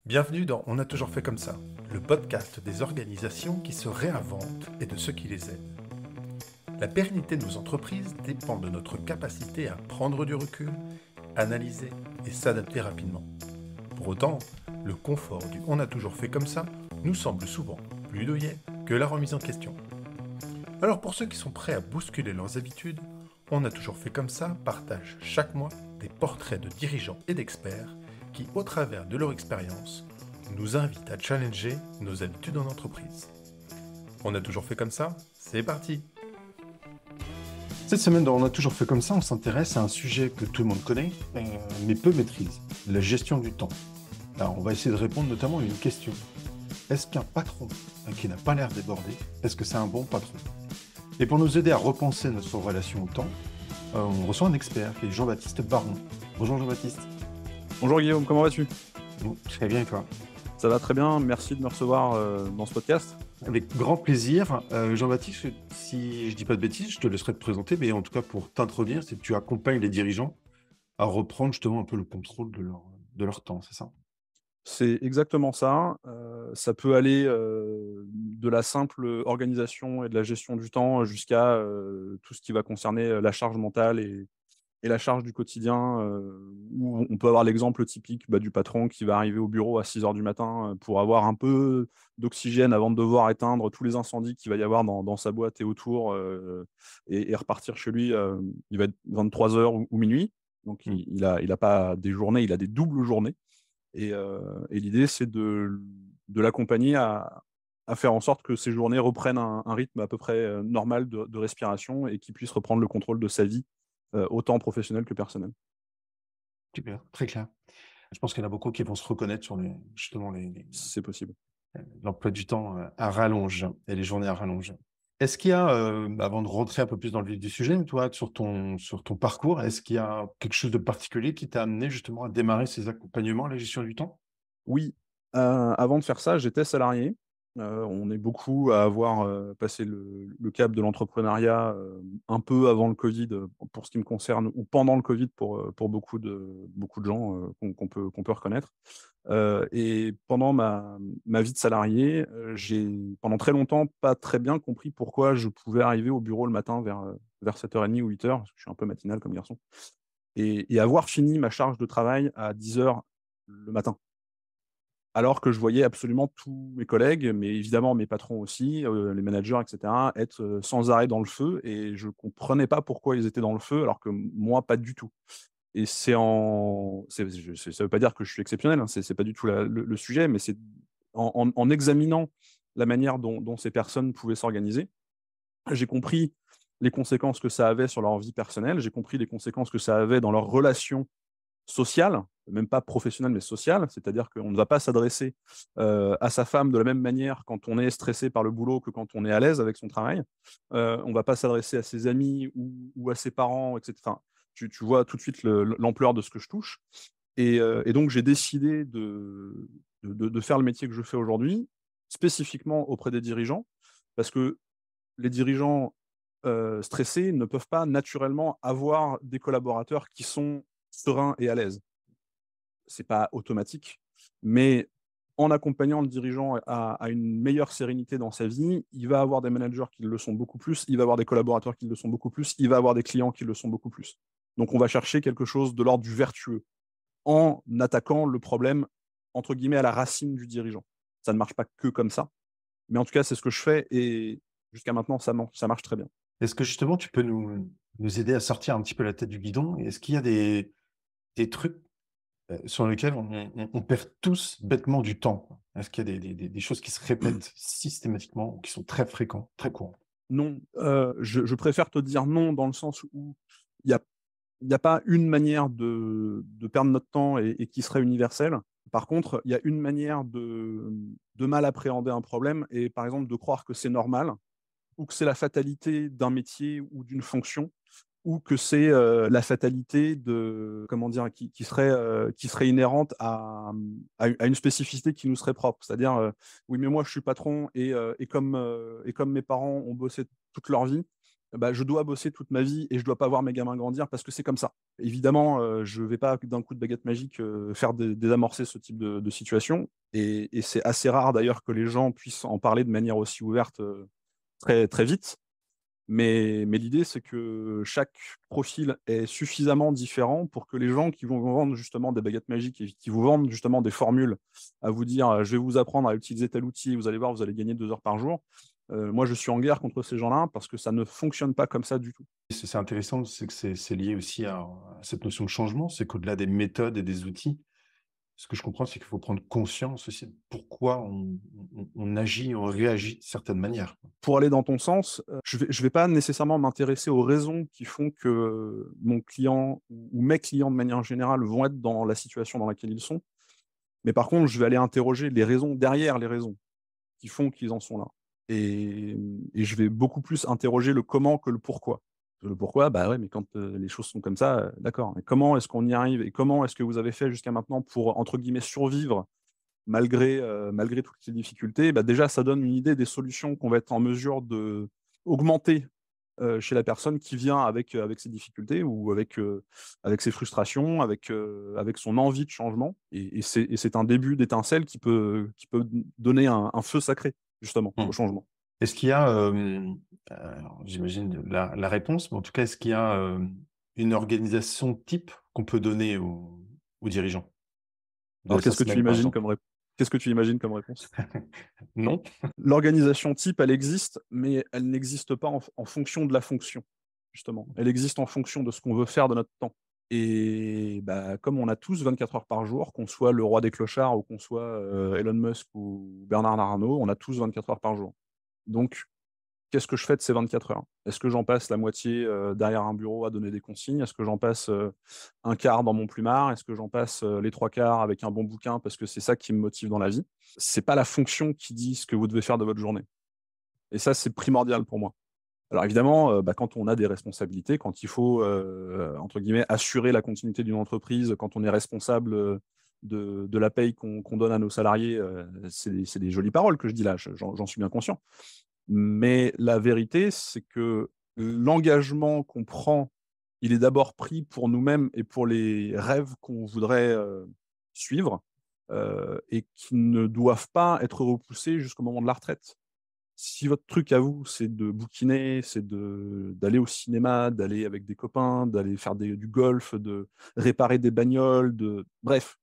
Bienvenue dans On a toujours fait comme ça, le podcast des organisations qui se réinventent et de ceux qui les aident. La pérennité de nos entreprises dépend de notre capacité à prendre du recul, analyser et s'adapter rapidement. Pour autant, le confort du On a toujours fait comme ça nous semble souvent plus douillet que la remise en question. Alors pour ceux qui sont prêts à bousculer leurs habitudes, On a toujours fait comme ça partage chaque mois des portraits de dirigeants et d'experts qui, au travers de leur expérience, nous invitent à challenger nos habitudes en entreprise. On a toujours fait comme ça, c'est parti. Cette semaine dans On a toujours fait comme ça, on s'intéresse à un sujet que tout le monde connaît, mais peu maîtrise, la gestion du temps. Alors on va essayer de répondre notamment à une question. Est-ce qu'un patron qui n'a pas l'air débordé, est-ce que c'est un bon patron? Et pour nous aider à repenser notre relation au temps, on reçoit un expert qui est Jean-Baptiste Baron. Bonjour Jean-Baptiste. Bonjour Guillaume, comment vas-tu? Très bien et toi? Ça va très bien, merci de me recevoir dans ce podcast. Avec grand plaisir. Jean-Baptiste, si je dis pas de bêtises, je te laisserai te présenter, mais en tout cas pour t'introduire, c'est que tu accompagnes les dirigeants à reprendre justement un peu le contrôle de leur temps, c'est ça? C'est exactement ça. Ça peut aller de la simple organisation et de la gestion du temps jusqu'à tout ce qui va concerner la charge mentale et la charge du quotidien, où on peut avoir l'exemple typique du patron qui va arriver au bureau à 6 heures du matin pour avoir un peu d'oxygène avant de devoir éteindre tous les incendies qu'il va y avoir dans sa boîte et autour, et repartir chez lui. Il va être 23 heures ou minuit. Donc, il a pas des journées, il a des doubles journées. Et l'idée, c'est de l'accompagner à faire en sorte que ces journées reprennent un rythme à peu près normal de respiration et qu'il puisse reprendre le contrôle de sa vie, autant professionnelle que personnelle. Super, très clair. Je pense qu'il y en a beaucoup qui vont se reconnaître sur justement C'est possible. l'emploi du temps à rallonge et les journées à rallonge. Est-ce qu'il y a, avant de rentrer un peu plus dans le vif du sujet, toi, sur ton parcours, est-ce qu'il y a quelque chose de particulier qui t'a amené justement à démarrer ces accompagnements à la gestion du temps? Oui, avant de faire ça, j'étais salarié. On est beaucoup à avoir passé le cap de l'entrepreneuriat un peu avant le Covid, pour ce qui me concerne, ou pendant le Covid pour beaucoup de gens qu'on peut reconnaître. Et pendant ma vie de salarié, j'ai pendant très longtemps pas très bien compris pourquoi je pouvais arriver au bureau le matin vers 7h30 ou 8h, parce que je suis un peu matinal comme garçon, et avoir fini ma charge de travail à 10h le matin. Alors que je voyais absolument tous mes collègues, mais évidemment mes patrons aussi, les managers, et cetera, être sans arrêt dans le feu, et je comprenais pas pourquoi ils étaient dans le feu alors que moi, pas du tout. Et ça veut pas dire que je suis exceptionnel, hein, c'est pas du tout le sujet, mais c'est en examinant la manière dont ces personnes pouvaient s'organiser, j'ai compris les conséquences que ça avait sur leur vie personnelle, j'ai compris les conséquences que ça avait dans leurs relations sociale, même pas professionnelle, mais sociale. C'est-à-dire qu'on ne va pas s'adresser à sa femme de la même manière quand on est stressé par le boulot que quand on est à l'aise avec son travail. On ne va pas s'adresser à ses amis ou à ses parents, etc. Enfin, tu vois tout de suite l'ampleur de ce que je touche. Et donc, j'ai décidé de faire le métier que je fais aujourd'hui, spécifiquement auprès des dirigeants, parce que les dirigeants stressés ne peuvent pas naturellement avoir des collaborateurs qui sont sereins et à l'aise. C'est pas automatique, mais en accompagnant le dirigeant à une meilleure sérénité dans sa vie, il va avoir des managers qui le sont beaucoup plus, il va avoir des collaborateurs qui le sont beaucoup plus, il va avoir des clients qui le sont beaucoup plus. Donc on va chercher quelque chose de l'ordre du vertueux en attaquant le problème, entre guillemets, à la racine du dirigeant. Ça ne marche pas que comme ça, mais en tout cas, c'est ce que je fais, et jusqu'à maintenant, ça marche très bien. Est-ce que justement tu peux nous aider à sortir un petit peu la tête du guidon? Est-ce qu'il y a des trucs sur lesquels on perd tous bêtement du temps, quoi? Est-ce qu'il y a des choses qui se répètent systématiquement ou qui sont très fréquents, très courants? Non, je préfère te dire non dans le sens où il y a il y a pas une manière de perdre notre temps et qui serait universelle. Par contre, il y a une manière de mal appréhender un problème et par exemple de croire que c'est normal ou que c'est la fatalité d'un métier ou d'une fonction ou que c'est la fatalité de comment dire qui serait inhérente à une spécificité qui nous serait propre. C'est-à-dire oui mais moi je suis patron et comme mes parents ont bossé toute leur vie, bah, je dois bosser toute ma vie et je dois pas voir mes gamins grandir parce que c'est comme ça. Évidemment, je vais pas d'un coup de baguette magique faire désamorcer ce type de situation. Et c'est assez rare d'ailleurs que les gens puissent en parler de manière aussi ouverte très, très vite. Mais l'idée, c'est que chaque profil est suffisamment différent pour que les gens qui vont vous vendre justement des baguettes magiques et qui vous vendent justement des formules à vous dire je vais vous apprendre à utiliser tel outil, vous allez voir, vous allez gagner 2 heures par jour. Moi, je suis en guerre contre ces gens-là parce que ça ne fonctionne pas comme ça du tout. C'est intéressant, c'est que c'est lié aussi à cette notion de changement, c'est qu'au-delà des méthodes et des outils, ce que je comprends, c'est qu'il faut prendre conscience aussi de pourquoi on agit, on réagit de certaines manières. Pour aller dans ton sens, je vais pas nécessairement m'intéresser aux raisons qui font que mon client ou mes clients de manière générale vont être dans la situation dans laquelle ils sont. Mais par contre, je vais aller interroger les raisons derrière les raisons qui font qu'ils en sont là. Et je vais beaucoup plus interroger le comment que le pourquoi. Le pourquoi, bah ouais, mais quand les choses sont comme ça, d'accord. Mais comment est-ce qu'on y arrive et comment est-ce que vous avez fait jusqu'à maintenant pour, entre guillemets, survivre malgré toutes ces difficultés? Bah déjà, ça donne une idée des solutions qu'on va être en mesure de augmenter chez la personne qui vient avec ses difficultés ou avec ses frustrations, avec son envie de changement. Et c'est un début d'étincelle qui peut donner un feu sacré, justement, Mmh. au changement. Est-ce qu'il y a, alors j'imagine la réponse, mais en tout cas, est-ce qu'il y a, une organisation type qu'on peut donner aux dirigeants de Alors, 5 semaines, par exemple? qu'est-ce que tu imagines comme réponse? Non? L'organisation type, elle existe, mais elle n'existe pas en fonction de la fonction, justement. Elle existe en fonction de ce qu'on veut faire de notre temps. Et bah, comme on a tous 24 heures par jour, qu'on soit le roi des clochards ou qu'on soit Elon Musk ou Bernard Arnault, on a tous 24 heures par jour. Donc, qu'est-ce que je fais de ces 24 heures? Est-ce que j'en passe la moitié derrière un bureau à donner des consignes? Est-ce que j'en passe un quart dans mon plumard? Est-ce que j'en passe les trois quarts avec un bon bouquin parce que c'est ça qui me motive dans la vie? C'est pas la fonction qui dit ce que vous devez faire de votre journée. Et ça, c'est primordial pour moi. Alors évidemment, bah, quand on a des responsabilités, quand il faut, entre guillemets, assurer la continuité d'une entreprise, quand on est responsable de la paye qu'on donne à nos salariés, c'est des jolies paroles que je dis là, j'en suis bien conscient. Mais la vérité, c'est que l'engagement qu'on prend, il est d'abord pris pour nous-mêmes et pour les rêves qu'on voudrait suivre et qui ne doivent pas être repoussés jusqu'au moment de la retraite. Si votre truc à vous, c'est de bouquiner, c'est d'aller au cinéma, d'aller avec des copains, d'aller faire du golf, de réparer des bagnoles, bref,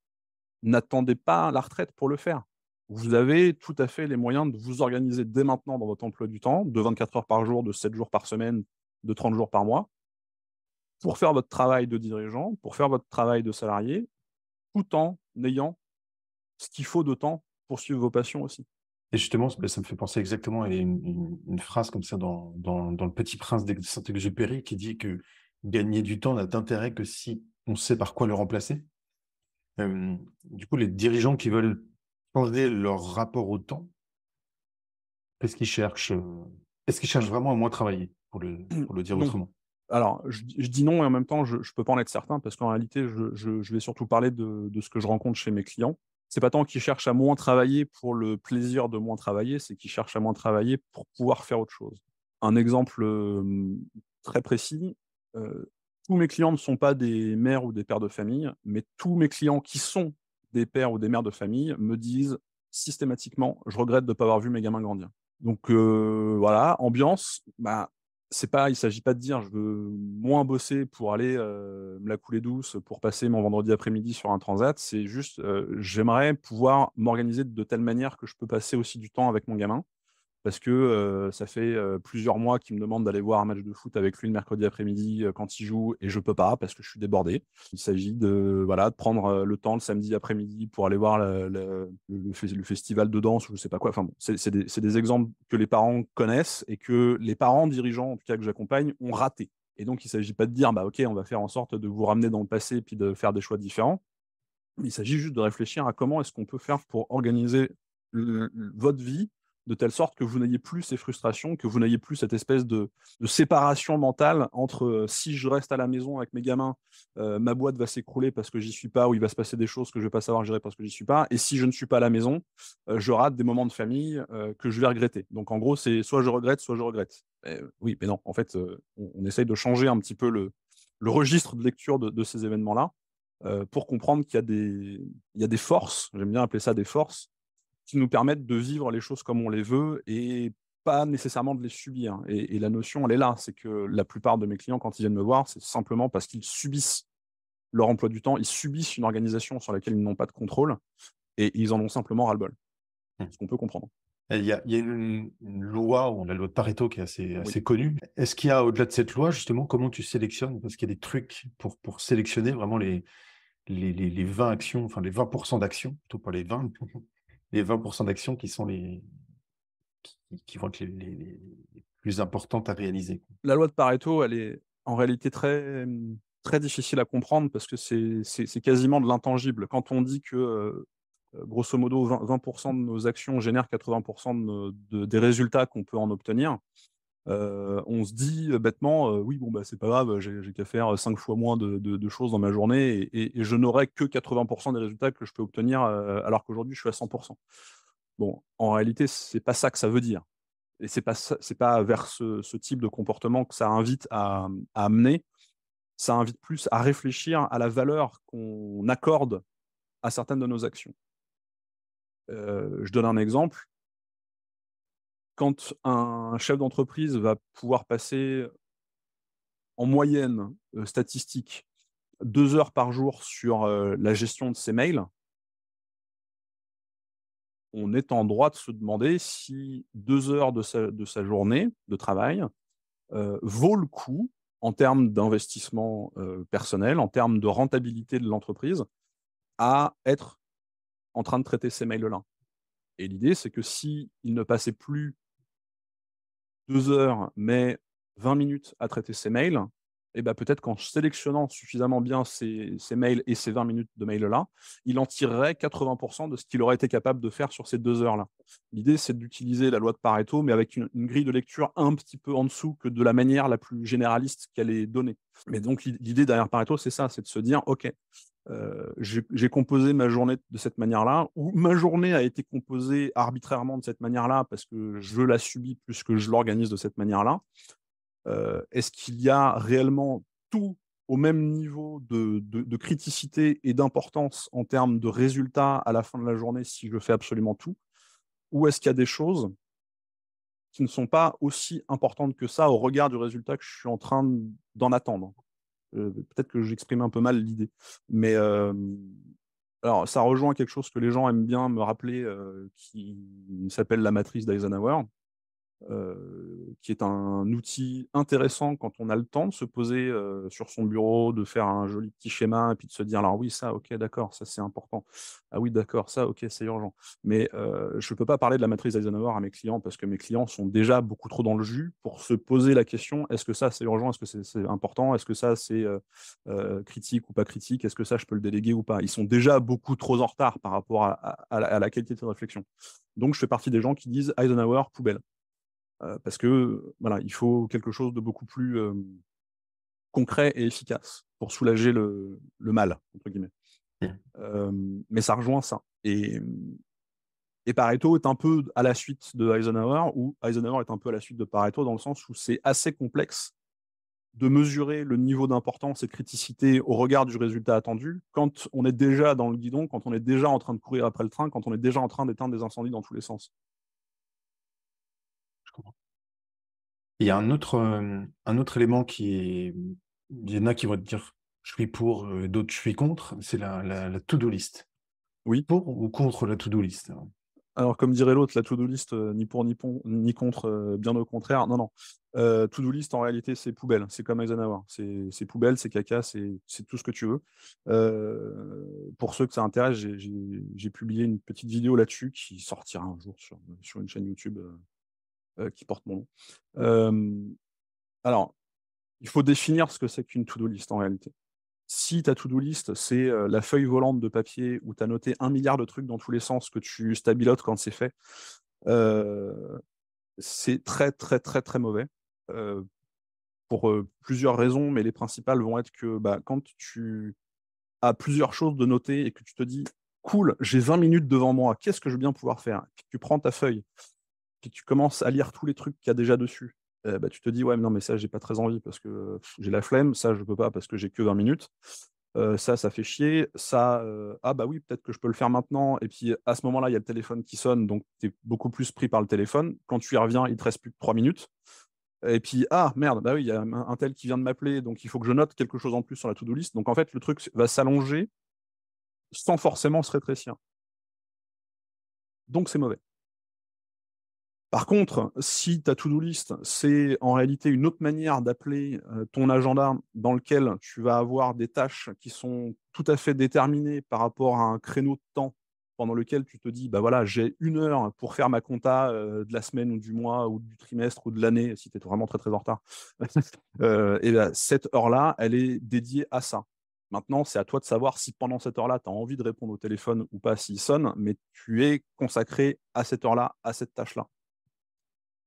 n'attendez pas la retraite pour le faire. Vous avez tout à fait les moyens de vous organiser dès maintenant dans votre emploi du temps, de 24 heures par jour, de 7 jours par semaine, de 30 jours par mois, pour faire votre travail de dirigeant, pour faire votre travail de salarié, tout en ayant ce qu'il faut de temps pour suivre vos passions aussi. Et justement, ça me fait penser exactement à une phrase comme ça dans Le Petit Prince de Saint-Exupéry qui dit que gagner du temps n'a d'intérêt que si on sait par quoi le remplacer. Du coup, les dirigeants qui veulent changer leur rapport au temps, qu'est-ce qu'ils cherchent, est-ce qu'ils cherchent vraiment à moins travailler, pour le dire Non. autrement? Alors, je dis non et en même temps, je ne peux pas en être certain parce qu'en réalité, je vais surtout parler de ce que je rencontre chez mes clients. C'est pas tant qu'ils cherchent à moins travailler pour le plaisir de moins travailler, c'est qu'ils cherchent à moins travailler pour pouvoir faire autre chose. Un exemple très précis, tous mes clients ne sont pas des mères ou des pères de famille, mais tous mes clients qui sont des pères ou des mères de famille me disent systématiquement: «Je regrette de ne pas avoir vu mes gamins grandir». Donc voilà, ambiance, bah, il ne s'agit pas de dire: «Je veux moins bosser pour aller me la couler douce, pour passer mon vendredi après-midi sur un transat». C'est juste, j'aimerais pouvoir m'organiser de telle manière que je peux passer aussi du temps avec mon gamin. Parce que ça fait plusieurs mois qu'il me demande d'aller voir un match de foot avec lui le mercredi après-midi quand il joue et je peux pas parce que je suis débordé. Il s'agit voilà, de prendre le temps le samedi après-midi pour aller voir le festival de danse ou je sais pas quoi. Enfin bon, c'est des exemples que les parents connaissent et que les parents dirigeants, en tout cas que j'accompagne, ont raté. Et donc, il ne s'agit pas de dire, bah, OK, on va faire en sorte de vous ramener dans le passé puis de faire des choix différents. Il s'agit juste de réfléchir à comment est-ce qu'on peut faire pour organiser votre vie de telle sorte que vous n'ayez plus ces frustrations, que vous n'ayez plus cette espèce de séparation mentale entre si je reste à la maison avec mes gamins, ma boîte va s'écrouler parce que j'y suis pas, ou il va se passer des choses que je vais pas savoir gérer parce que j'y suis pas, et si je ne suis pas à la maison, je rate des moments de famille que je vais regretter. Donc en gros, c'est soit je regrette, soit je regrette. Oui, mais non, en fait, on essaye de changer un petit peu le registre de lecture de ces événements-là pour comprendre qu'il y a des forces, j'aime bien appeler ça des forces, qui nous permettent de vivre les choses comme on les veut et pas nécessairement de les subir. Et la notion, elle est là. C'est que la plupart de mes clients, quand ils viennent me voir, c'est simplement parce qu'ils subissent leur emploi du temps, ils subissent une organisation sur laquelle ils n'ont pas de contrôle et ils en ont simplement ras-le-bol. Ce qu'on peut comprendre. Et il y a une loi, ou la loi de Pareto, qui est assez, Oui. assez connue. Est-ce qu'il y a, au-delà de cette loi, justement, comment tu sélectionnes? Parce qu'il y a des trucs pour sélectionner vraiment les 20 actions, enfin les 20% d'actions, plutôt pas les 20, les 20% d'actions qui sont qui vont être les plus importantes à réaliser. La loi de Pareto, elle est en réalité très, très difficile à comprendre parce que c'est quasiment de l'intangible. Quand on dit que, grosso modo, 20% de nos actions génèrent 80% des résultats qu'on peut en obtenir, on se dit bêtement, oui, bon, bah, c'est pas grave, j'ai qu'à faire 5 fois moins de choses dans ma journée et je n'aurai que 80% des résultats que je peux obtenir alors qu'aujourd'hui, je suis à 100%. Bon, en réalité, c'est pas ça que ça veut dire. Et c'est pas vers ce type de comportement que ça invite à amener. Ça invite plus à réfléchir à la valeur qu'on accorde à certaines de nos actions. Je donne un exemple. Quand un chef d'entreprise va pouvoir passer en moyenne statistique 2 heures par jour sur la gestion de ses mails, on est en droit de se demander si 2 heures de sa journée de travail vaut le coup en termes d'investissement personnel, en termes de rentabilité de l'entreprise, à être en train de traiter ces mails-là. Et l'idée, c'est que s'il ne passait plus 2 heures, mais 20 minutes à traiter ses mails, et ben peut-être qu'en sélectionnant suffisamment bien ces mails et ces 20 minutes de mails-là, il en tirerait 80% de ce qu'il aurait été capable de faire sur ces 2 heures-là. L'idée, c'est d'utiliser la loi de Pareto, mais avec une grille de lecture un petit peu en dessous que de la manière la plus généraliste qu'elle est donnée. Mais donc, l'idée derrière Pareto, c'est ça, c'est de se dire, OK, j'ai composé ma journée de cette manière-là, ou ma journée a été composée arbitrairement de cette manière-là parce que je la subis plus que je l'organise de cette manière-là. Est-ce qu'il y a réellement tout au même niveau de criticité et d'importance en termes de résultats à la fin de la journée si je fais absolument tout? Ou est-ce qu'il y a des choses qui ne sont pas aussi importantes que ça au regard du résultat que je suis en train d'en attendre? Peut-être que j'exprime un peu mal l'idée. Mais alors, ça rejoint quelque chose que les gens aiment bien me rappeler, qui s'appelle la matrice d'Eisenhower, qui est un outil intéressant quand on a le temps de se poser sur son bureau, de faire un joli petit schéma et puis de se dire, alors oui, ça, ok, d'accord, ça c'est important. Ah oui, d'accord, ça, ok, c'est urgent. Mais je ne peux pas parler de la matrice d'Eisenhower à mes clients parce que mes clients sont déjà beaucoup trop dans le jus pour se poser la question, est-ce que ça c'est urgent, est-ce que c'est important, est-ce que ça c'est critique ou pas critique, est-ce que ça je peux le déléguer ou pas. Ils sont déjà beaucoup trop en retard par rapport à la qualité de réflexion. Donc je fais partie des gens qui disent Eisenhower, poubelle. Parce que voilà, il faut quelque chose de beaucoup plus concret et efficace pour soulager le mal, entre guillemets. Mais ça rejoint ça. Et Pareto est un peu à la suite de Eisenhower, ou Eisenhower est un peu à la suite de Pareto, dans le sens où c'est assez complexe de mesurer le niveau d'importance et de criticité au regard du résultat attendu quand on est déjà dans le guidon, quand on est déjà en train de courir après le train, quand on est déjà en train d'éteindre des incendies dans tous les sens. Je comprends. Il y a un autre élément qui est. Il y en a qui vont te dire je suis pour, d'autres je suis contre, c'est la to-do list. Oui. Pour ou contre la to-do list? Alors, comme dirait l'autre, la to-do list, ni pour ni contre, bien au contraire. Non, non. To-do list, en réalité, c'est poubelle. C'est comme Eisenhower. C'est poubelle, c'est caca, c'est tout ce que tu veux. Pour ceux que ça intéresse, j'ai publié une petite vidéo là-dessus qui sortira un jour sur une chaîne YouTube qui porte mon nom. Alors, il faut définir ce que c'est qu'une to-do list en réalité. Si ta to-do list, c'est la feuille volante de papier où tu as noté 1 milliard de trucs dans tous les sens que tu stabilotes quand c'est fait, c'est très, très, très, très mauvais. Euh, pour plusieurs raisons, mais les principales vont être que bah, quand tu as plusieurs choses de noter et que tu te dis, cool, j'ai 20 minutes devant moi, qu'est-ce que je veux bien pouvoir faire? Puis tu prends ta feuille, puis tu commences à lire tous les trucs qu'il y a déjà dessus. Bah, tu te dis, ouais, mais non, mais ça, j'ai pas très envie parce que j'ai la flemme, ça, je peux pas parce que j'ai que 20 minutes. Ça fait chier. Ça, ah bah oui, peut-être que je peux le faire maintenant. Et puis à ce moment-là, il y a le téléphone qui sonne, donc tu es beaucoup plus pris par le téléphone. Quand tu y reviens, il te reste plus que 3 minutes. Et puis, ah merde, bah oui, il y a un tel qui vient de m'appeler, donc il faut que je note quelque chose en plus sur la to-do list. Donc en fait, le truc va s'allonger sans forcément se rétrécir. Donc c'est mauvais. Par contre, si ta to-do list, c'est en réalité une autre manière d'appeler ton agenda dans lequel tu vas avoir des tâches qui sont tout à fait déterminées par rapport à un créneau de temps pendant lequel tu te dis, bah voilà, j'ai 1 heure pour faire ma compta de la semaine ou du mois ou du trimestre ou de l'année, si tu es vraiment très très en retard. Et ben, cette heure-là, elle est dédiée à ça. Maintenant, c'est à toi de savoir si pendant cette heure-là, tu as envie de répondre au téléphone ou pas s'il sonne, mais tu es consacré à cette heure-là, à cette tâche-là.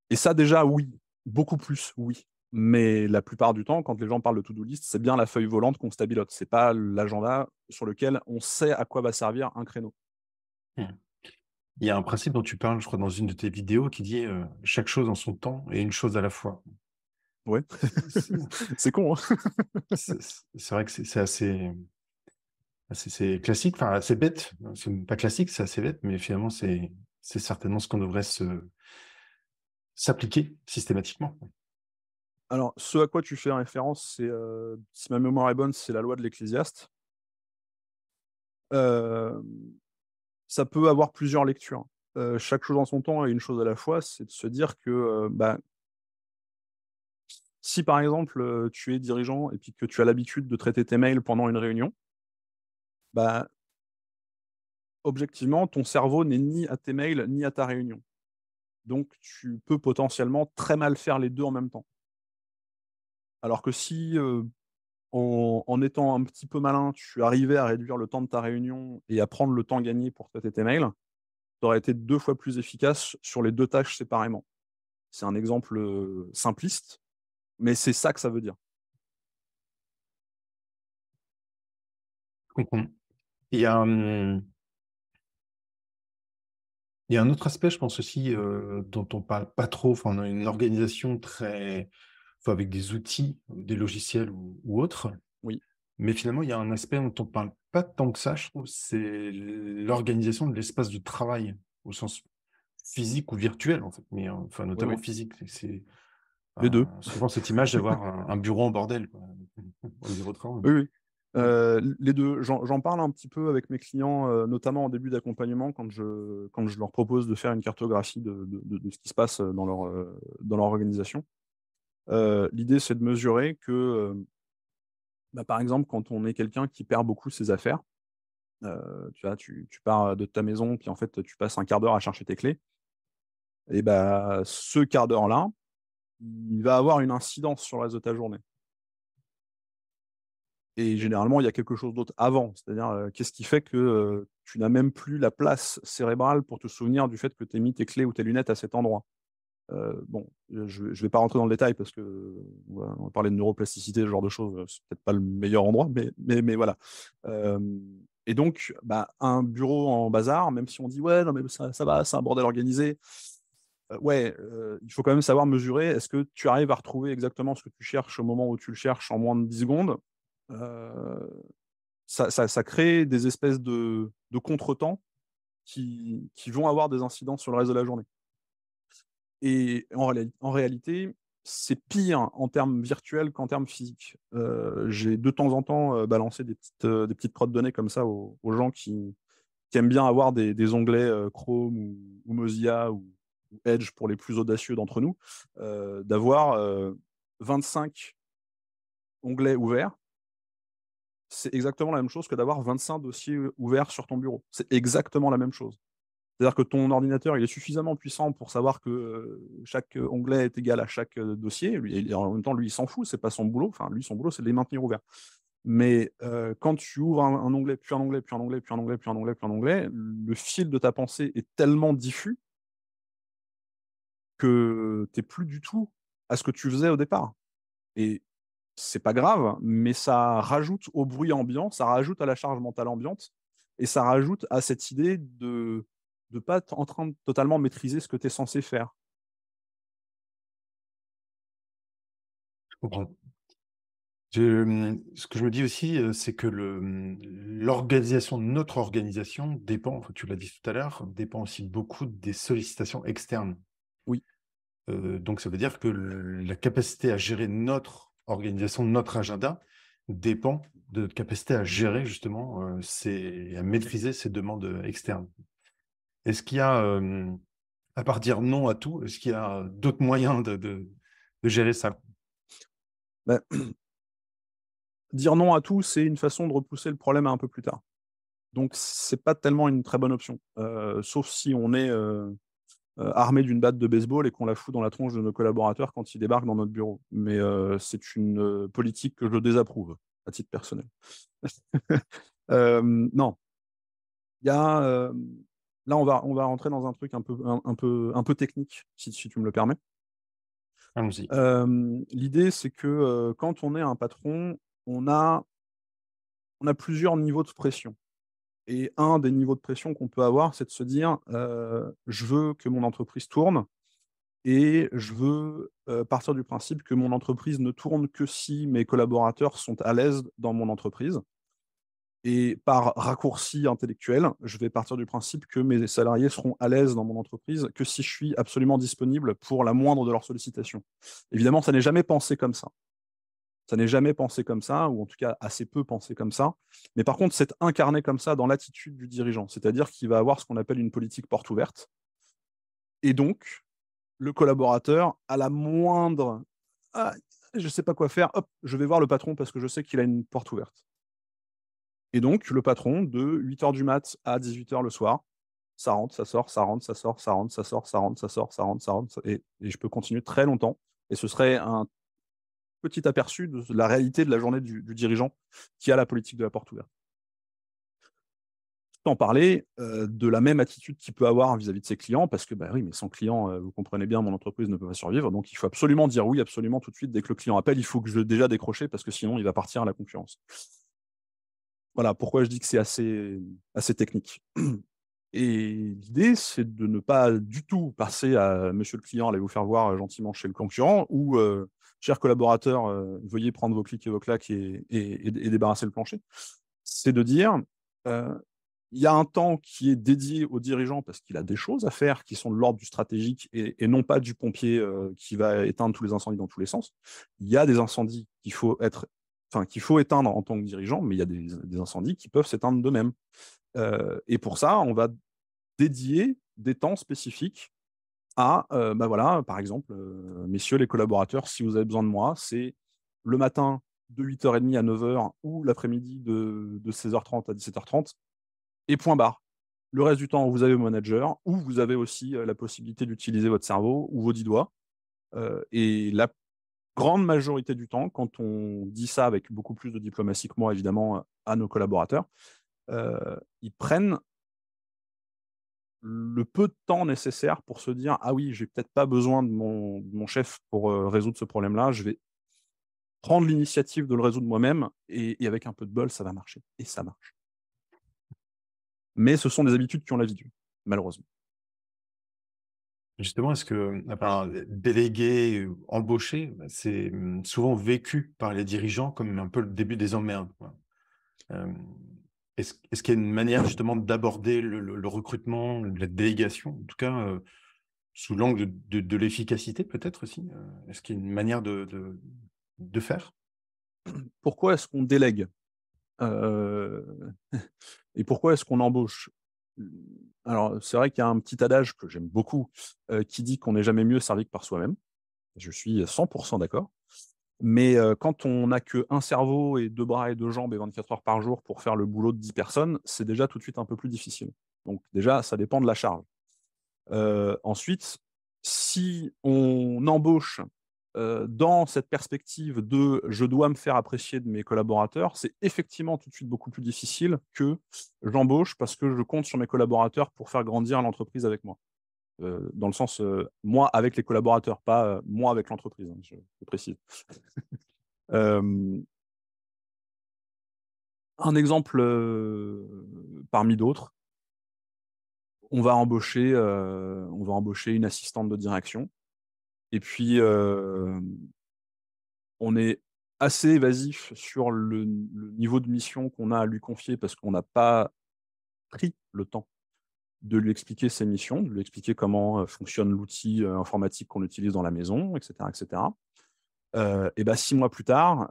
Et ça, déjà, oui, beaucoup plus, oui. Mais la plupart du temps, quand les gens parlent de to-do list, c'est bien la feuille volante qu'on stabilote. C'est pas l'agenda sur lequel on sait à quoi va servir un créneau. Hmm. Il y a un principe dont tu parles, je crois, dans une de tes vidéos qui dit chaque chose en son temps et une chose à la fois. Ouais, C'est c'est con, hein. c'est- c'est vrai que c'est c'est classique, enfin assez bête. C'est pas classique, c'est assez bête, mais finalement, c'est certainement ce qu'on devrait s'appliquer systématiquement. Alors, ce à quoi tu fais référence, c'est, si ma mémoire est bonne, c'est la loi de l'Ecclésiaste. Euh, Ça peut avoir plusieurs lectures. Chaque chose en son temps et une chose à la fois, c'est de se dire que bah, si par exemple tu es dirigeant et puis que tu as l'habitude de traiter tes mails pendant une réunion, bah, objectivement, ton cerveau n'est ni à tes mails ni à ta réunion. Donc, tu peux potentiellement très mal faire les deux en même temps. Alors que si, en étant un petit peu malin, tu arrivais à réduire le temps de ta réunion et à prendre le temps gagné pour traiter tes mails, tu aurais été 2 fois plus efficace sur les 2 tâches séparément. C'est un exemple simpliste, mais c'est ça que ça veut dire. Je comprends. Il y a, il y a un autre aspect, je pense aussi, dont on parle pas trop. Enfin, on a une organisation très, enfin, avec des outils, des logiciels ou autres. Oui, Mais finalement, il y a un aspect dont on parle pas tant que ça, je trouve, c'est l'organisation de l'espace de travail, au sens physique ou virtuel, en fait, mais enfin, oui, notamment oui. physique. C'est Les deux. souvent cette image d'avoir un bureau en bordel, quoi, au bureau de travail. Oui, oui. Les deux, j'en parle un petit peu avec mes clients, notamment en début d'accompagnement, quand je leur propose de faire une cartographie de ce qui se passe dans leur organisation. L'idée, c'est de mesurer que, bah, par exemple, quand on est quelqu'un qui perd beaucoup ses affaires, tu vois, tu pars de ta maison, puis en fait, tu passes un quart d'heure à chercher tes clés, et bah, ce quart d'heure-là, il va avoir une incidence sur le reste de ta journée. Et généralement, il y a quelque chose d'autre avant. C'est-à-dire, qu'est-ce qui fait que tu n'as même plus la place cérébrale pour te souvenir du fait que tu as mis tes clés ou tes lunettes à cet endroit. Bon, je ne vais pas rentrer dans le détail parce que on va parler de neuroplasticité, ce genre de choses, c'est peut-être pas le meilleur endroit, mais voilà. Euh, et donc, bah, un bureau en bazar, même si on dit ouais, non, mais ça va, c'est un bordel organisé, ouais, il faut quand même savoir mesurer. Est-ce que tu arrives à retrouver exactement ce que tu cherches au moment où tu le cherches en moins de 10 secondes? Euh, Ça crée des espèces de contretemps qui vont avoir des incidences sur le reste de la journée. Et en réalité, c'est pire en termes virtuels qu'en termes physiques. J'ai de temps en temps balancé des petites crottes de données comme ça aux gens qui aiment bien avoir des onglets Chrome ou Mozilla ou Edge pour les plus audacieux d'entre nous, d'avoir 25 onglets ouverts. C'est exactement la même chose que d'avoir 25 dossiers ouverts sur ton bureau. C'est exactement la même chose. C'est-à-dire que ton ordinateur, il est suffisamment puissant pour savoir que chaque onglet est égal à chaque dossier. Et en même temps, lui, il s'en fout, c'est pas son boulot. Enfin, lui, son boulot, c'est de les maintenir ouverts. Mais quand tu ouvres un onglet, puis un onglet, puis un onglet, puis un onglet, puis un onglet, puis un onglet, le fil de ta pensée est tellement diffus que tu n'es plus du tout à ce que tu faisais au départ. Et c'est pas grave, mais ça rajoute au bruit ambiant, ça rajoute à la charge mentale ambiante, et ça rajoute à cette idée de ne pas être en train de totalement maîtriser ce que tu es censé faire. Je comprends. Ce que je me dis aussi, c'est que l'organisation, notre organisation dépend, tu l'as dit tout à l'heure, dépend aussi beaucoup des sollicitations externes. Oui. Donc ça veut dire que la capacité à gérer notre organisation, notre agenda, dépend de notre capacité à gérer justement, à maîtriser ces demandes externes. Est-ce qu'il y a, à part dire non à tout, est-ce qu'il y a d'autres moyens de gérer ça? Bah, dire non à tout, c'est une façon de repousser le problème à un peu plus tard. Donc, c'est pas tellement une très bonne option. Sauf si on est armé d'une batte de baseball et qu'on la fout dans la tronche de nos collaborateurs quand ils débarquent dans notre bureau. Mais c'est une politique que je désapprouve, à titre personnel. Non, il y a. Là, on va rentrer dans un truc un peu technique, si tu me le permets. Allons-y. L'idée, c'est que quand on est un patron, on a plusieurs niveaux de pression. Et un des niveaux de pression qu'on peut avoir, c'est de se dire je veux que mon entreprise tourne et je veux partir du principe que mon entreprise ne tourne que si mes collaborateurs sont à l'aise dans mon entreprise. Et par raccourci intellectuel, je vais partir du principe que mes salariés seront à l'aise dans mon entreprise que si je suis absolument disponible pour la moindre de leurs sollicitations. Évidemment, ça n'est jamais pensé comme ça. Ça n'est jamais pensé comme ça, ou en tout cas assez peu pensé comme ça. Mais par contre, c'est incarné comme ça dans l'attitude du dirigeant. C'est-à-dire qu'il va avoir ce qu'on appelle une politique porte ouverte. Et donc, le collaborateur, à la moindre ah, je ne sais pas quoi faire, hop, je vais voir le patron parce que je sais qu'il a une porte ouverte. Et donc, le patron, de 8h du mat à 18h le soir, ça rentre, ça sort, ça rentre, ça sort, ça rentre, ça sort, ça rentre, ça sort, ça rentre, ça rentre. Et je peux continuer très longtemps. Et ce serait un petit aperçu de la réalité de la journée du dirigeant qui a la politique de la porte ouverte. Sans parler de la même attitude qu'il peut avoir vis-à-vis de ses clients, parce que, bah oui, mais sans client, vous comprenez bien, mon entreprise ne peut pas survivre. Donc, il faut absolument dire oui, absolument tout de suite. Dès que le client appelle, il faut que je déjà décrocher, parce que sinon, il va partir à la concurrence. Voilà pourquoi je dis que c'est assez technique. Et l'idée, c'est de ne pas du tout passer à monsieur le client, allez vous faire voir gentiment chez le concurrent, ou chers collaborateurs, veuillez prendre vos clics et vos claques et débarrasser le plancher. C'est de dire, euh, il y a un temps qui est dédié au dirigeant parce qu'il a des choses à faire qui sont de l'ordre du stratégique et non pas du pompier qui va éteindre tous les incendies dans tous les sens. Il y a des incendies qu'il faut éteindre en tant que dirigeant, mais il y a des incendies qui peuvent s'éteindre d'eux-mêmes. Et pour ça, on va dédier des temps spécifiques à, bah voilà, par exemple, messieurs les collaborateurs, si vous avez besoin de moi, c'est le matin de 8h30 à 9h ou l'après-midi de 16h30 à 17h30 et point barre. Le reste du temps, vous avez vos managers ou vous avez aussi la possibilité d'utiliser votre cerveau ou vos 10 doigts. Et la grande majorité du temps, quand on dit ça avec beaucoup plus de diplomatie que moi, évidemment, à nos collaborateurs, ils prennent le peu de temps nécessaire pour se dire ah oui, j'ai peut-être pas besoin de mon chef pour résoudre ce problème-là, je vais prendre l'initiative de le résoudre moi-même et avec un peu de bol, ça va marcher. Et ça marche. Mais ce sont des habitudes qui ont la vie dure, malheureusement. Justement, est-ce que enfin, déléguer, embaucher, c'est souvent vécu par les dirigeants comme un peu le début des emmerdes, quoi. Euh, est-ce qu'il y a une manière justement d'aborder le recrutement, la délégation, en tout cas sous l'angle de l'efficacité peut-être aussi? Est-ce qu'il y a une manière de faire? Pourquoi est-ce qu'on délègue euh, et pourquoi est-ce qu'on embauche? Alors, c'est vrai qu'il y a un petit adage que j'aime beaucoup qui dit qu'on n'est jamais mieux servi que par soi-même. Je suis 100% d'accord. Mais quand on n'a qu'un cerveau et deux bras et deux jambes et 24 heures par jour pour faire le boulot de 10 personnes, c'est déjà tout de suite un peu plus difficile. Donc déjà, ça dépend de la charge. Ensuite, si on embauche dans cette perspective de je dois me faire apprécier de mes collaborateurs, c'est effectivement tout de suite beaucoup plus difficile que j'embauche parce que je compte sur mes collaborateurs pour faire grandir l'entreprise avec moi. Dans le sens, moi avec les collaborateurs, pas moi avec l'entreprise, hein, je précise. Euh, un exemple parmi d'autres, on va embaucher une assistante de direction. Et puis, on est assez évasif sur le niveau de mission qu'on a à lui confier parce qu'on n'a pas pris le temps de lui expliquer ses missions, de lui expliquer comment fonctionne l'outil informatique qu'on utilise dans la maison, etc., etc. Et ben 6 mois plus tard,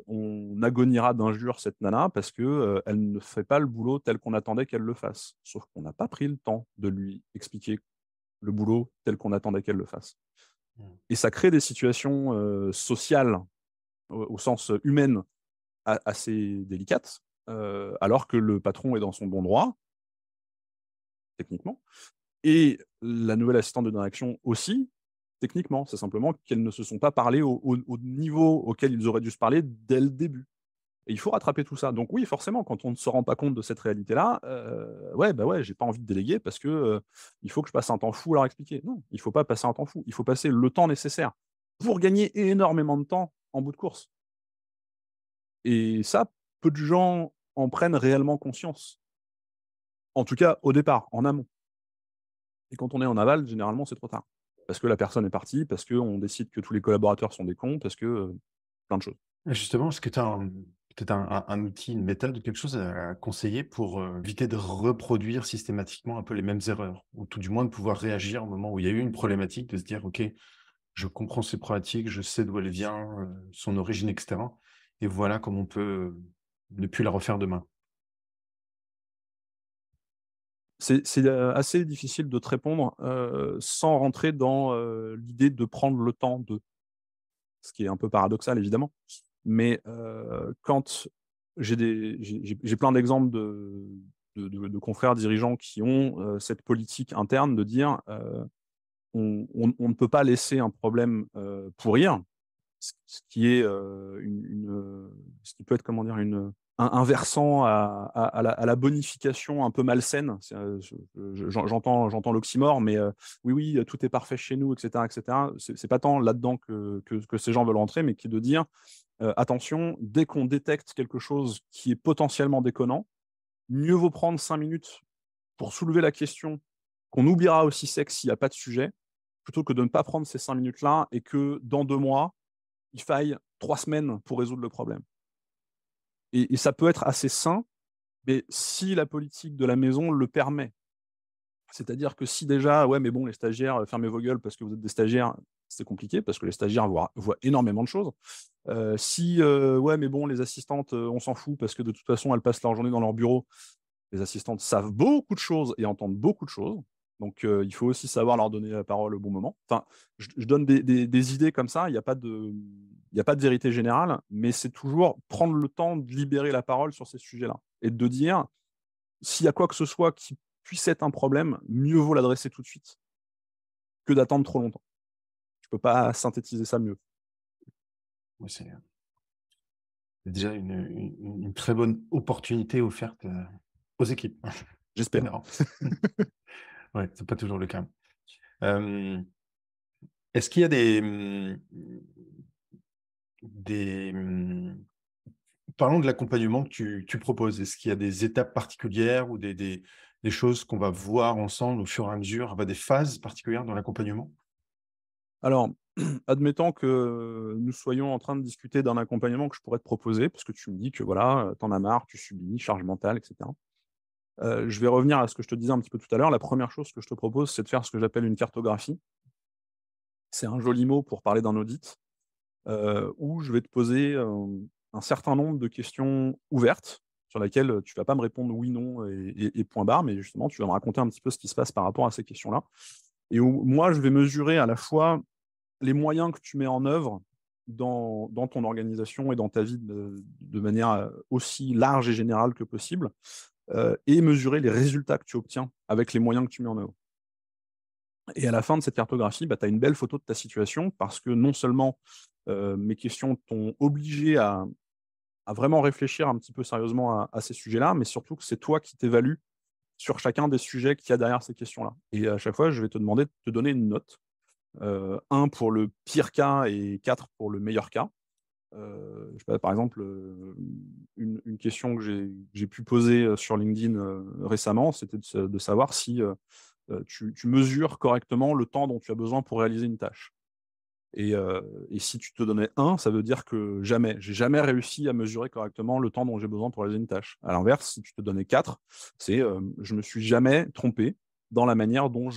on agoniera d'injures cette nana parce que elle ne fait pas le boulot tel qu'on attendait qu'elle le fasse. Sauf qu'on n'a pas pris le temps de lui expliquer le boulot tel qu'on attendait qu'elle le fasse. Mm. Et ça crée des situations sociales, au sens humaine, assez délicates, alors que le patron est dans son bon droit, techniquement. Et la nouvelle assistante de direction aussi, techniquement. C'est simplement qu'elles ne se sont pas parlé au niveau auquel ils auraient dû se parler dès le début. Et il faut rattraper tout ça. Donc oui, forcément, quand on ne se rend pas compte de cette réalité-là, ouais, bah ouais, j'ai pas envie de déléguer parce que il faut que je passe un temps fou à leur expliquer. Non, il faut pas passer un temps fou. Il faut passer le temps nécessaire pour gagner énormément de temps en bout de course. Et ça, peu de gens en prennent réellement conscience. En tout cas, au départ, en amont. Et quand on est en aval, généralement, c'est trop tard. Parce que la personne est partie, parce qu'on décide que tous les collaborateurs sont des cons, parce que plein de choses. Et justement, est-ce que tu as peut-être un outil, une méthode, quelque chose à conseiller pour éviter de reproduire systématiquement un peu les mêmes erreurs, ou tout du moins de pouvoir réagir au moment où il y a eu une problématique, de se dire, OK, je comprends ces problématiques, je sais d'où elle vient, son origine, etc. Et voilà comment on peut ne plus la refaire demain. C'est assez difficile de te répondre sans rentrer dans l'idée de prendre le temps de. Ce qui est un peu paradoxal, évidemment. Mais quand j'ai plein d'exemples de confrères dirigeants qui ont cette politique interne de dire on ne peut pas laisser un problème pourrir, ce qui est ce qui peut être comment dire un versant à la bonification un peu malsaine. J'entends l'oxymore, mais oui, oui, tout est parfait chez nous, etc., etc. C'est pas tant là-dedans que ces gens veulent rentrer, mais qui est de dire attention, dès qu'on détecte quelque chose qui est potentiellement déconnant, mieux vaut prendre 5 minutes pour soulever la question qu'on oubliera aussi sec s'il n'y a pas de sujet, plutôt que de ne pas prendre ces 5 minutes-là et que dans 2 mois, il faille 3 semaines pour résoudre le problème. Et ça peut être assez sain, mais si la politique de la maison le permet, c'est-à-dire que si déjà, ouais, mais bon, les stagiaires, fermez vos gueules parce que vous êtes des stagiaires, c'est compliqué parce que les stagiaires voient énormément de choses. Si, ouais, mais bon, les assistantes, on s'en fout parce que de toute façon, elles passent leur journée dans leur bureau. Les assistantes savent beaucoup de choses et entendent beaucoup de choses. Donc, il faut aussi savoir leur donner la parole au bon moment. Enfin, je donne des idées comme ça. Il n'y a pas de vérité générale, mais c'est toujours prendre le temps de libérer la parole sur ces sujets-là et de dire s'il y a quoi que ce soit qui puisse être un problème, mieux vaut l'adresser tout de suite que d'attendre trop longtemps. Je ne peux pas synthétiser ça mieux. Ouais, c'est déjà une très bonne opportunité offerte aux équipes. J'espère. Énorme. Ouais, c'est pas toujours le cas. Euh, Est-ce qu'il y a des parlons de l'accompagnement que tu proposes. Est-ce qu'il y a des étapes particulières ou des choses qu'on va voir ensemble au fur et à mesure, des phases particulières dans l'accompagnement? Alors, admettons que nous soyons en train de discuter d'un accompagnement que je pourrais te proposer, parce que tu me dis que voilà, t'en as marre, tu subis, charge mentale, etc. Je vais revenir à ce que je te disais un petit peu tout à l'heure. La première chose que je te propose, c'est de faire ce que j'appelle une cartographie. C'est un joli mot pour parler d'un audit, où je vais te poser un certain nombre de questions ouvertes, sur lesquelles tu ne vas pas me répondre oui, non et point barre, mais justement, tu vas me raconter un petit peu ce qui se passe par rapport à ces questions-là. Et où moi, je vais mesurer à la fois les moyens que tu mets en œuvre dans ton organisation et dans ta vie de manière aussi large et générale que possible, et mesurer les résultats que tu obtiens avec les moyens que tu mets en œuvre. Et à la fin de cette cartographie, bah, tu as une belle photo de ta situation parce que non seulement mes questions t'ont obligé à vraiment réfléchir un petit peu sérieusement à ces sujets-là, mais surtout que c'est toi qui t'évalues sur chacun des sujets qu'il y a derrière ces questions-là. Et à chaque fois, je vais te demander de te donner une note. 1 pour le pire cas et 4 pour le meilleur cas. Je sais pas, par exemple, une question que j'ai pu poser sur LinkedIn récemment, c'était de savoir si tu mesures correctement le temps dont tu as besoin pour réaliser une tâche. Et si tu te donnais 1, ça veut dire que j'ai jamais réussi à mesurer correctement le temps dont j'ai besoin pour réaliser une tâche. À l'inverse, si tu te donnais 4, c'est je me suis jamais trompé dans la manière dont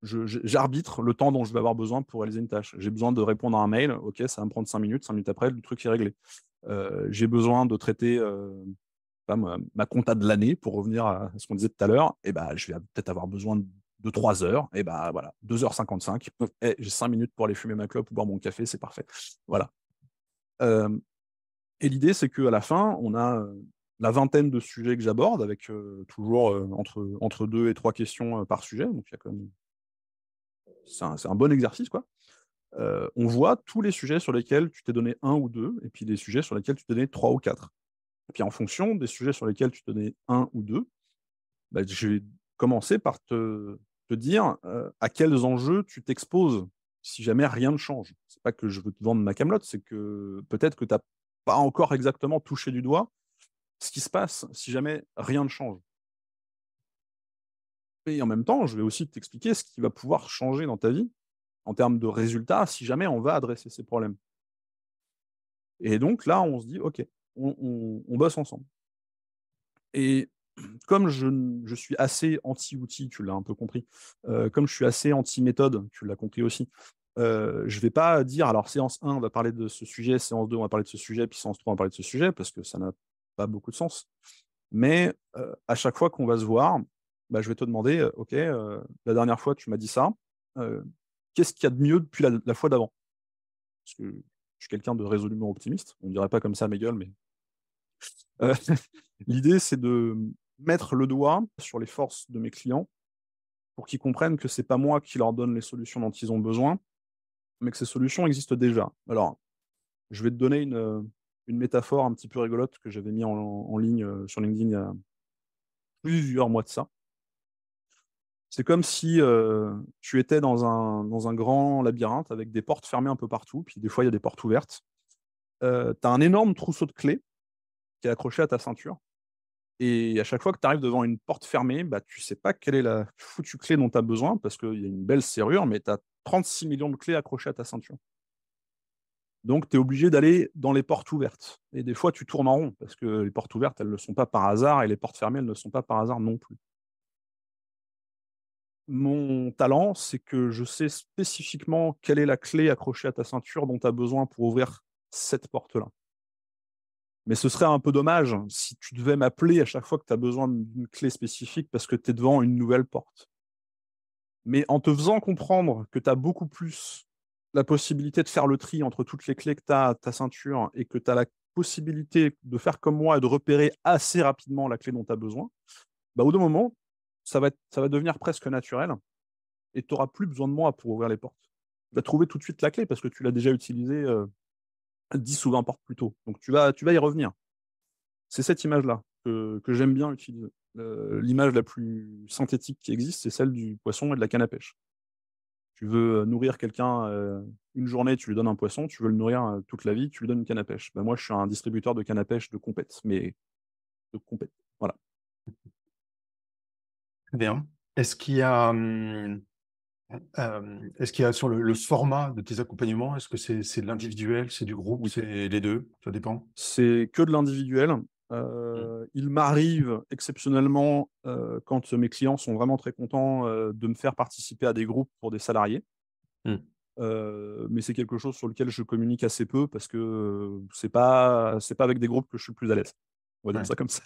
j'arbitre le temps dont je vais avoir besoin pour réaliser une tâche. J'ai besoin de répondre à un mail, ok, ça va me prendre 5 minutes, 5 minutes après, le truc est réglé. J'ai besoin de traiter pas, ma compta de l'année, pour revenir à ce qu'on disait tout à l'heure, et bah, je vais peut-être avoir besoin de 3 heures, et bah voilà, 2h55, et j'ai 5 minutes pour aller fumer ma clope ou boire mon café, c'est parfait. Voilà. Euh, et l'idée, c'est qu'à la fin, on a la vingtaine de sujets que j'aborde, avec toujours entre 2 et 3 questions par sujet, donc il y a quand même c'est un bon exercice, quoi. On voit tous les sujets sur lesquels tu t'es donné 1 ou 2, et puis les sujets sur lesquels tu t'es donné 3 ou 4. Et puis en fonction des sujets sur lesquels tu t'es donné 1 ou 2, bah, je vais commencer par te dire à quels enjeux tu t'exposes si jamais rien ne change. C'est pas que je veux te vendre ma camelote, c'est que peut-être que tu n'as pas encore exactement touché du doigt ce qui se passe si jamais rien ne change. Et en même temps, je vais aussi t'expliquer ce qui va pouvoir changer dans ta vie en termes de résultats si jamais on va adresser ces problèmes. Et donc là, on se dit, OK, on bosse ensemble. Et comme je suis assez anti-outil, tu l'as un peu compris, comme je suis assez anti-méthode, tu l'as compris aussi, je ne vais pas dire, alors séance 1, on va parler de ce sujet, séance 2, on va parler de ce sujet, puis séance 3, on va parler de ce sujet, parce que ça n'a pas beaucoup de sens. Mais à chaque fois qu'on va se voir, bah, je vais te demander, OK, la dernière fois, tu m'as dit ça, qu'est-ce qu'il y a de mieux depuis la fois d'avant? Parce que je suis quelqu'un de résolument optimiste, on ne dirait pas comme ça à mes gueules, mais euh, l'idée, c'est de mettre le doigt sur les forces de mes clients pour qu'ils comprennent que c'est pas moi qui leur donne les solutions dont ils ont besoin, mais que ces solutions existent déjà. Alors, je vais te donner une métaphore un petit peu rigolote que j'avais mis en ligne sur LinkedIn il y a plusieurs mois de ça. C'est comme si tu étais dans un grand labyrinthe avec des portes fermées un peu partout, puis des fois il y a des portes ouvertes. Tu as un énorme trousseau de clés qui est accroché à ta ceinture. Et à chaque fois que tu arrives devant une porte fermée, bah, tu sais pas quelle est la foutue clé dont tu as besoin, parce qu'il y a une belle serrure, mais tu as 36 millions de clés accrochées à ta ceinture. Donc, tu es obligé d'aller dans les portes ouvertes. Et des fois, tu tournes en rond, parce que les portes ouvertes, elles ne sont pas par hasard, et les portes fermées, elles ne sont pas par hasard non plus. Mon talent, c'est que je sais spécifiquement quelle est la clé accrochée à ta ceinture dont tu as besoin pour ouvrir cette porte-là. Mais ce serait un peu dommage si tu devais m'appeler à chaque fois que tu as besoin d'une clé spécifique parce que tu es devant une nouvelle porte. Mais en te faisant comprendre que tu as beaucoup plus la possibilité de faire le tri entre toutes les clés que tu as à ta ceinture et que tu as la possibilité de faire comme moi et de repérer assez rapidement la clé dont tu as besoin, bah, au bout d'un moment, ça va devenir presque naturel et tu n'auras plus besoin de moi pour ouvrir les portes. Tu vas trouver tout de suite la clé parce que tu l'as déjà utilisée 10 ou 20 portes plus tôt. Donc tu vas y revenir. C'est cette image-là que j'aime bien utiliser. L'image la plus synthétique qui existe, c'est celle du poisson et de la canne à pêche. Tu veux nourrir quelqu'un une journée, tu lui donnes un poisson. Tu veux le nourrir toute la vie, tu lui donnes une canne à pêche. Ben moi, je suis un distributeur de canne à pêche de compète, mais de compète. Voilà. Très bien. Est-ce qu'il y a, est-ce qu'il y a sur le format de tes accompagnements, est-ce que c'est de l'individuel, c'est du groupe, Oui. c'est les deux? Ça dépend. C'est que de l'individuel. Mm. Il m'arrive exceptionnellement, quand mes clients sont vraiment très contents, de me faire participer à des groupes pour des salariés. Mm. Mais c'est quelque chose sur lequel je communique assez peu parce que c'est pas avec des groupes que je suis le plus à l'aise. On va dire Ouais. ça comme ça.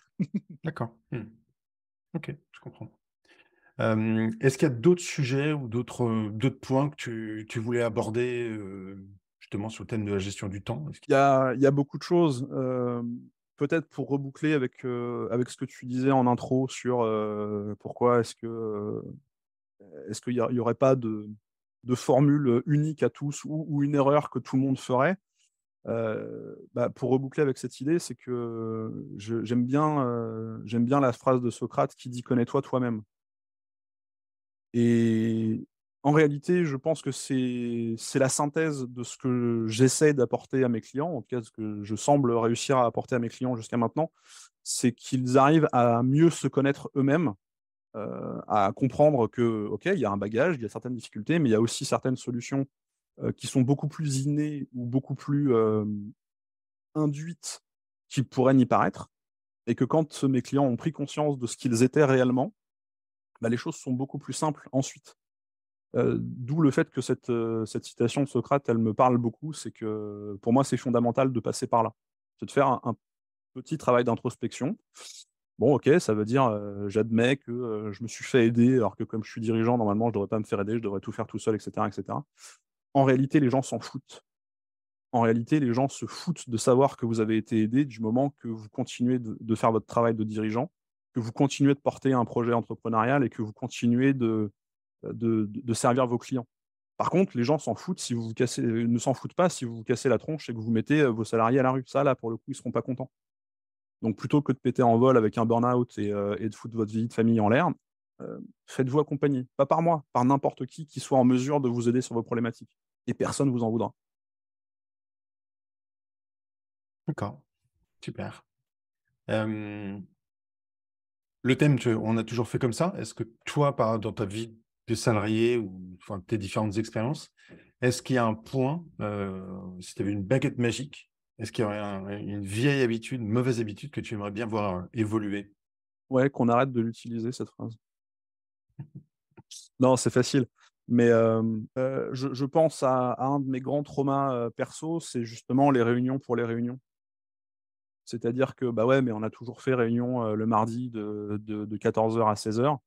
D'accord. Mm. Ok, je comprends. Est-ce qu'il y a d'autres sujets ou d'autres points que tu voulais aborder justement sur le thème de la gestion du temps? Il y a beaucoup de choses. Peut-être pour reboucler avec ce que tu disais en intro sur pourquoi est-ce qu'il y aurait pas de formule unique à tous ou une erreur que tout le monde ferait. Bah, pour reboucler avec cette idée, c'est que j'aime bien la phrase de Socrate qui dit connais-toi toi-même. Et en réalité, je pense que c'est la synthèse de ce que j'essaie d'apporter à mes clients, en tout cas ce que je semble réussir à apporter à mes clients jusqu'à maintenant, c'est qu'ils arrivent à mieux se connaître eux-mêmes, à comprendre que, OK, il y a un bagage, il y a certaines difficultés, mais il y a aussi certaines solutions qui sont beaucoup plus innées ou beaucoup plus induites qu'ils pourraient n'y paraître, et que quand mes clients ont pris conscience de ce qu'ils étaient réellement, bah, les choses sont beaucoup plus simples ensuite. D'où le fait que cette citation de Socrate, elle me parle beaucoup, c'est que pour moi, c'est fondamental de passer par là. C'est de faire un petit travail d'introspection. Bon, OK, ça veut dire, j'admets que, je me suis fait aider alors que comme je suis dirigeant, normalement, je devrais pas me faire aider, je devrais tout faire tout seul et cetera et cetera. En réalité, les gens s'en foutent. En réalité, les gens se foutent de savoir que vous avez été aidé du moment que vous continuez de faire votre travail de dirigeant, que vous continuez de porter un projet entrepreneurial et que vous continuez de servir vos clients. Par contre, les gens s'en foutent si vous vous cassez ne s'en foutent pas si vous vous cassez la tronche et que vous mettez, vos salariés à la rue. Ça, là, pour le coup, ils seront pas contents. Donc plutôt que de péter en vol avec un burn-out et de foutre votre vie de famille en l'air, faites-vous accompagner. Pas par moi, par n'importe qui soit en mesure de vous aider sur vos problématiques et personne vous en voudra. D'accord, super. Hem, le thème, on a toujours fait comme ça? Est-ce que toi, dans ta vie de salarié ou enfin tes différentes expériences, est-ce qu'il y a un point, si tu avais une baguette magique, est-ce qu'il y aurait une vieille habitude, une mauvaise habitude que tu aimerais bien voir, évoluer? Ouais, qu'on arrête de l'utiliser cette phrase. Non, c'est facile, mais je pense à un de mes grands traumas, perso, c'est justement les réunions pour les réunions. C'est-à-dire que, bah, ouais, mais on a toujours fait réunion, le mardi de 14h à 16h.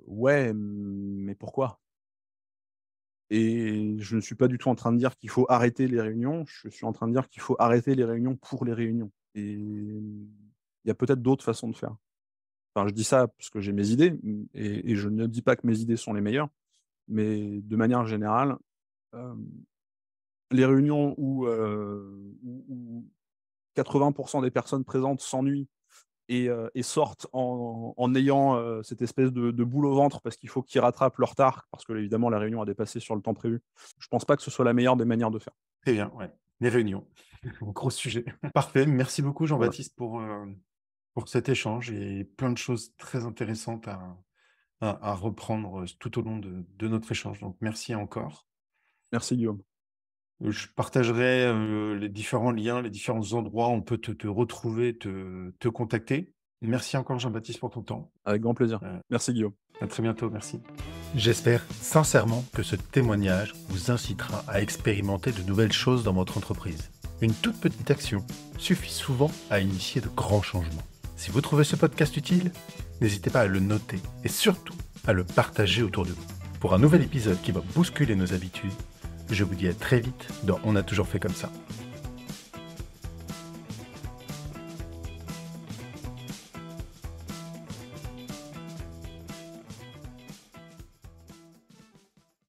Ouais, mais pourquoi? Et je ne suis pas du tout en train de dire qu'il faut arrêter les réunions, je suis en train de dire qu'il faut arrêter les réunions pour les réunions et il y a peut-être d'autres façons de faire. Enfin, je dis ça parce que j'ai mes idées, et je ne dis pas que mes idées sont les meilleures, mais de manière générale, hem, les réunions où 80 des personnes présentes s'ennuient et sortent en ayant, cette espèce de boule au ventre parce qu'il faut qu'ils rattrapent leur retard, parce que évidemment la réunion a dépassé sur le temps prévu. Je pense pas que ce soit la meilleure des manières de faire. Très bien, ouais, les réunions, gros sujet. Parfait, merci beaucoup Voilà. Jean-Baptiste pour cet échange et plein de choses très intéressantes à reprendre, tout au long de notre échange, donc merci encore. Merci Guillaume. Je partagerai, les différents liens, les différents endroits où on peut te retrouver, te contacter. Merci encore Jean-Baptiste pour ton temps. Avec grand plaisir. Heu, Merci Guillaume. à très bientôt, merci. J'espère sincèrement que ce témoignage vous incitera à expérimenter de nouvelles choses dans votre entreprise. Une toute petite action suffit souvent à initier de grands changements. Si vous trouvez ce podcast utile, n'hésitez pas à le noter et surtout à le partager autour de vous. Pour un nouvel épisode qui va bousculer nos habitudes, je vous dis à très vite dans On a toujours fait comme ça.